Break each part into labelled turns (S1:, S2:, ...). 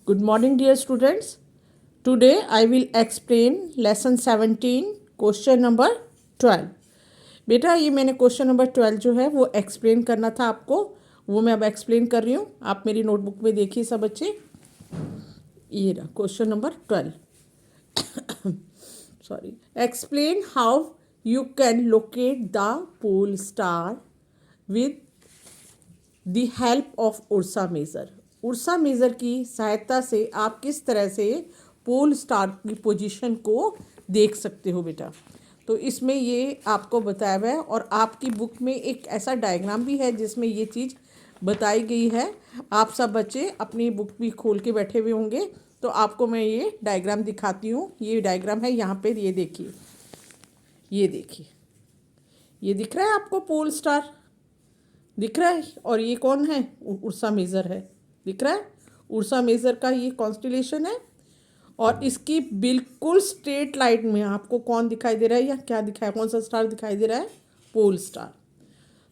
S1: Good morning, dear students. Today I will explain lesson 17, question number 12. बेटा ये मैंने question number 12 जो है वो एक्सप्लेन करना था आपको, वो मैं अब एक्सप्लेन कर रही हूँ. आप मेरी नोटबुक में देखिए सब बच्चे. ये रहा question number 12. Sorry. Explain how you can locate the pole star with the help of Ursa Major. Ursa Major की सहायता से आप किस तरह से पोल स्टार की पोजीशन को देख सकते हो बेटा. तो इसमें ये आपको बताया हुआ है और आपकी बुक में एक ऐसा डायग्राम भी है जिसमें ये चीज़ बताई गई है. आप सब बच्चे अपनी बुक भी खोल के बैठे हुए होंगे, तो आपको मैं ये डायग्राम दिखाती हूँ. ये डायग्राम है यहाँ पे, ये देखिए, ये देखिए, ये दिख रहा है आपको पोल स्टार दिख रहा है. और ये कौन है? उर्सा मेज़र है. दिख रहा है उर्सा मेज़र का ये कॉन्स्टिलेशन है. और इसकी बिल्कुल स्ट्रेट लाइन में आपको कौन दिखाई दे रहा है या क्या दिखाया, कौन सा स्टार दिखाई दे रहा है? Pole star.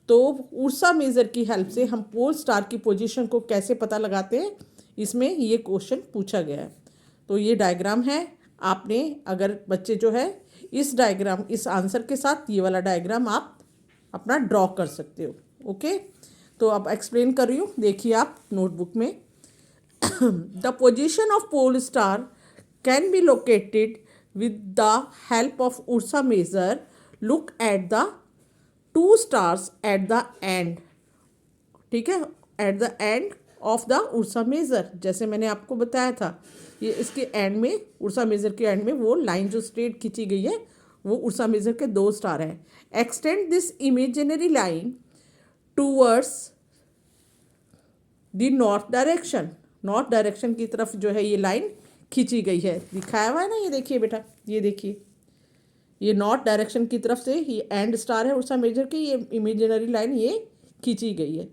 S1: तो उर्सा मेज़र की हेल्प से हम पोल स्टार की पोजीशन को कैसे पता लगाते हैं, इसमें ये क्वेश्चन पूछा गया है. तो ये डायग्राम है. आपने अगर बच्चे जो है इस डायग्राम, इस आंसर के साथ ये वाला डायग्राम आप अपना ड्रॉ कर सकते हो. ओके. तो अब एक्सप्लेन कर रही हूँ, देखिए आप नोटबुक में. The position of pole star can be located with the help of Ursa Major. Look at the two stars at the end. ठीक है, at the end of the Ursa Major. जैसे मैंने आपको बताया था, ये इसके एंड में, उर्सा मेज़र के एंड में वो लाइन जो स्ट्रेट खींची गई है वो उर्सा मेज़र के दो स्टार है. Extend this imaginary line towards the north direction. North direction की तरफ जो है ये लाइन खींची गई है. दिखाया हुआ है ना, ये देखिए बेटा, ये देखिए, ये नॉर्थ डायरेक्शन की तरफ से ये एंड स्टार है उर्सा मेजर की, ये इमेजिनरी लाइन ये खींची गई है.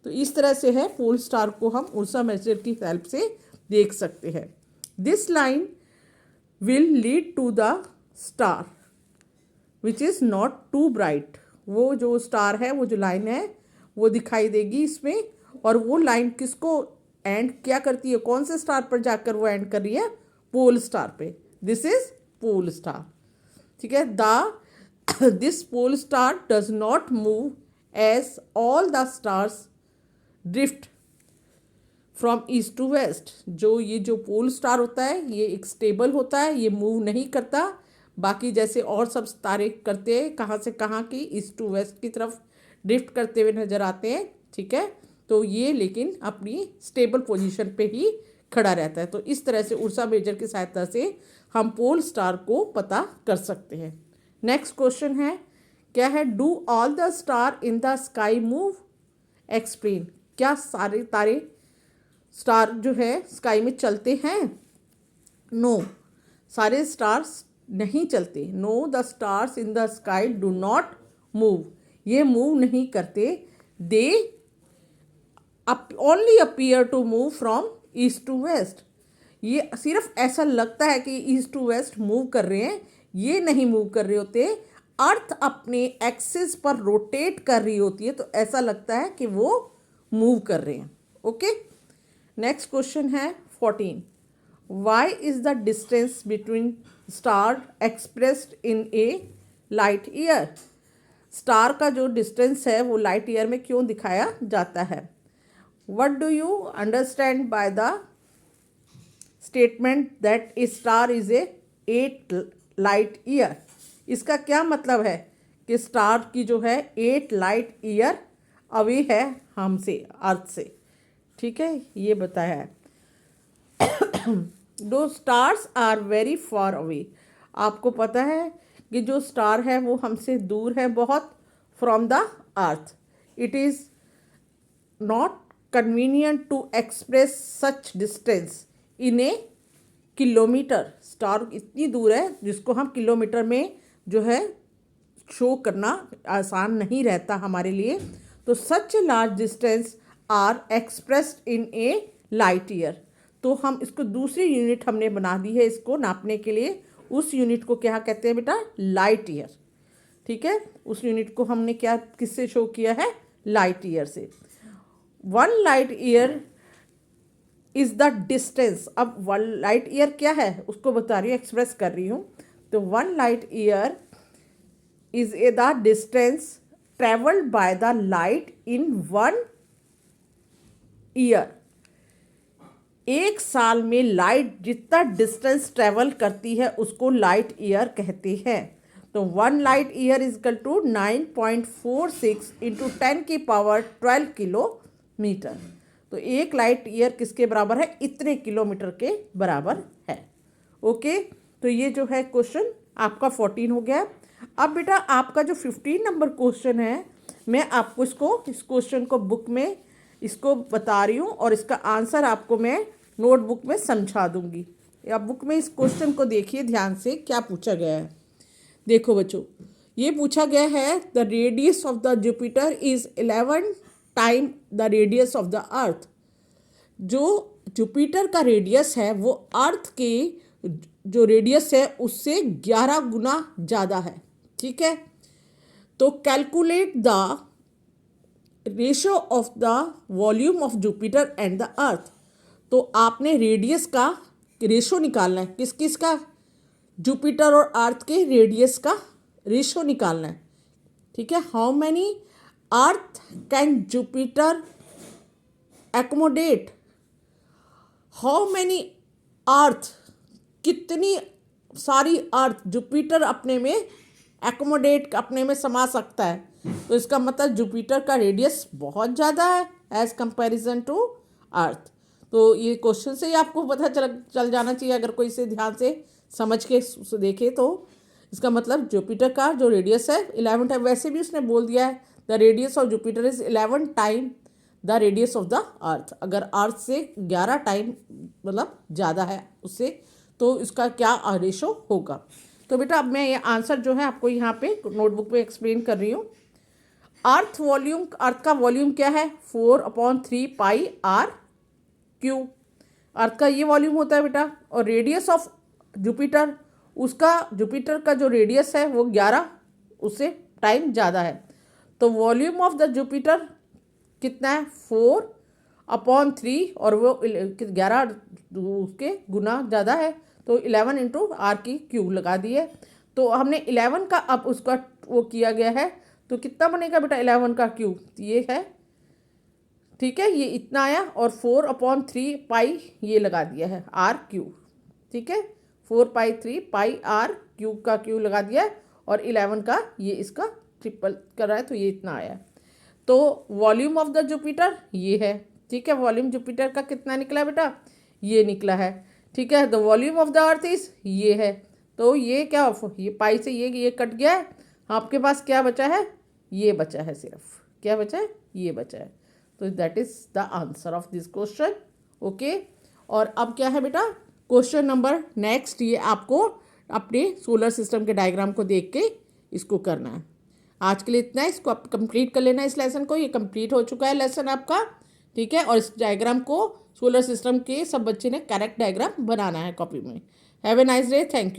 S1: तो इस तरह से है पोल स्टार को हम उर्सा मेजर की हेल्प से देख सकते हैं. This line will lead to the star which is not too bright. वो जो स्टार है, वो जो लाइन है वो दिखाई देगी इसमें. और वो लाइन किसको एंड क्या करती है, कौन से स्टार पर जाकर वो एंड कर रही है? पोल स्टार पे. This is pole star. ठीक है. This pole star does not move as all the stars drift from east to west. ये जो पोल स्टार होता है ये एक स्टेबल होता है, ये मूव नहीं करता बाकी जैसे और सब तारे करते हैं, कहाँ से कहाँ की, ईस्ट टू वेस्ट की तरफ ड्रिफ्ट करते हुए नजर आते हैं. ठीक है. तो ये लेकिन अपनी स्टेबल पोजीशन पे ही खड़ा रहता है. तो इस तरह से उर्सा मेजर की सहायता से हम पोल स्टार को पता कर सकते हैं. नेक्स्ट क्वेश्चन है, क्या है? Do all the star in the sky move? Explain. क्या सारे तारे, स्टार जो है स्काई में चलते हैं? नो, सारे स्टार्स नहीं चलते. No, the stars in the sky do not move. ये मूव नहीं करते. They only appear to move from east to west. ये सिर्फ ऐसा लगता है कि ईस्ट टू वेस्ट मूव कर रहे हैं, ये नहीं मूव कर रहे होते. अर्थ अपने एक्सिस पर रोटेट कर रही होती है, तो ऐसा लगता है कि वो मूव कर रहे हैं. ओके. नेक्स्ट क्वेश्चन है 14. Why is the distance between star expressed in a light year? Star का जो डिस्टेंस है वो लाइट ईयर में क्यों दिखाया जाता है? What do you understand by the statement that a star is a 8 light year? इसका क्या मतलब है कि स्टार की जो है 8 लाइट ईयर अवे है हमसे, अर्थ से. ठीक है, ये बताया है. दो stars are very far away. आपको पता है कि जो स्टार है वो हमसे दूर है बहुत, from the earth. It is not convenient to express such distance in a kilometre. Star इतनी दूर है जिसको हम किलोमीटर में जो है शो करना आसान नहीं रहता हमारे लिए. तो such large distance are expressed in a light year. तो हम इसको दूसरी यूनिट हमने बना दी है इसको नापने के लिए. उस यूनिट को क्या कहते हैं बेटा? Light year. ठीक है. उस यूनिट को हमने क्या, किससे शो किया है? लाइट ईयर से. 1 light year is the distance. अब 1 लाइट ईयर क्या है उसको बता रही हूँ, एक्सप्रेस कर रही हूँ। तो 1 light year is a the distance travelled by the light in 1 year. एक साल में लाइट जितना डिस्टेंस ट्रेवल करती है उसको लाइट ईयर कहते हैं। तो 1 light year is equal to 9.46 into 10⁻12 kilometre. तो एक लाइट ईयर किसके बराबर है, इतने किलोमीटर के बराबर है। ओके, तो ये जो है क्वेश्चन आपका 14 हो गया। अब बेटा आपका जो 15 नंबर क्वेश्चन है, मैं आपको इस क्वेश्चन को बुक में इसको बता रही हूँ और इसका आंसर आपको मैं नोटबुक में समझा दूंगी। आप बुक में इस क्वेश्चन को देखिए ध्यान से, क्या पूछा गया है। देखो बच्चों, ये पूछा गया है the radius of the Jupiter is 11 time the radius of the earth. जो जुपिटर का रेडियस है वो अर्थ के जो रेडियस है उससे 11 गुना ज़्यादा है। ठीक है, तो calculate the ratio of the volume of Jupiter and the earth. तो आपने रेडियस का रेशो निकालना है, किस किस का, जुपिटर और अर्थ के रेडियस का रेशो निकालना है। ठीक है, how many earth can Jupiter accommodate, how many earth, कितनी सारी अर्थ जुपिटर अपने में एकोमोडेट अपने में समा सकता है। तो इसका मतलब जुपिटर का रेडियस बहुत ज़्यादा है एज कंपैरिजन टू अर्थ। तो ये क्वेश्चन से ही आपको पता चल जाना चाहिए, अगर कोई इसे ध्यान से समझ के देखे तो। इसका मतलब जुपिटर का जो रेडियस है 11 टाइम, वैसे भी उसने बोल दिया है the radius of Jupiter is 11 time the radius of the earth. अगर अर्थ से 11 टाइम मतलब ज़्यादा है उससे, तो इसका क्या रेशो होगा। तो बेटा अब मैं ये आंसर जो है आपको यहाँ पे नोटबुक पे एक्सप्लेन कर रही हूँ। अर्थ वॉल्यूम, अर्थ का वॉल्यूम क्या है 4/3 पाई आर क्यू। अर्थ का ये वॉल्यूम होता है बेटा। और रेडियस ऑफ जुपिटर, उसका जुपिटर का जो रेडियस है वो 11 उससे टाइम ज़्यादा है। तो वॉल्यूम ऑफ द जुपिटर कितना है 4/3 और वो 11 उसके गुना ज़्यादा है, तो 11 इंटू आर की क्यूब लगा दिए। तो हमने 11 का अब उसका वो किया गया है, तो कितना बनेगा बेटा 11 का क्यूब, ये है। ठीक है, ये इतना आया और 4/3 पाई ये लगा दिया है आर क्यूब। ठीक है, 4/3 पाई आर क्यूब का क्यूब लगा दिया है और 11 का ये इसका ट्रिपल कर रहा है, तो ये इतना आया। तो वॉल्यूम ऑफ द जुपिटर ये है। ठीक है, वॉल्यूम जुपिटर का कितना निकला बेटा, ये निकला है। ठीक है, the volume of the earth is ये है। तो ये क्या, ये पाई से ये कट गया है, आपके पास क्या बचा है, ये बचा है, सिर्फ क्या बचा है, ये बचा है। तो that is the answer of this question. Okay, और अब क्या है बेटा क्वेश्चन नंबर नेक्स्ट, ये आपको अपने सोलर सिस्टम के डायग्राम को देख के इसको करना है। आज के लिए इतना है, इसको आप कंप्लीट कर लेना इस लेसन को। ये कंप्लीट हो चुका है लेसन आपका। ठीक है, और इस डायग्राम को सोलर सिस्टम के सब बच्चे ने करेक्ट डायग्राम बनाना है कॉपी में। Have a nice day, thank you.